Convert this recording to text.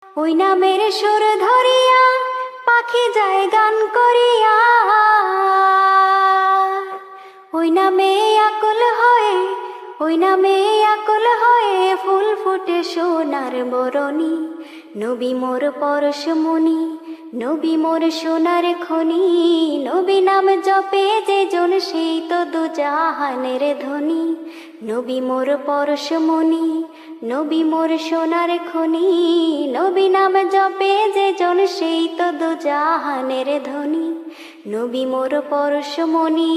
ওই নামের সুর ধরিয়া পাখি যায় গান করিয়া, ওই নামে আকুল হয়ে, ওই নামে আকুল হয়ে ফুল ফুটে সোনার বরণী। নবী মোর পরশমণি, নবী মোর সোনার খনি, নবী নাম জপে যে জন সেই তো দুজাহানের ধনী। নবী মোর পরশমণি, নবী মোর সোনার খনি, নবী নাম জপে যে জন সেই তো দুজাহানের ধনী। নবী মোর পরশমণি।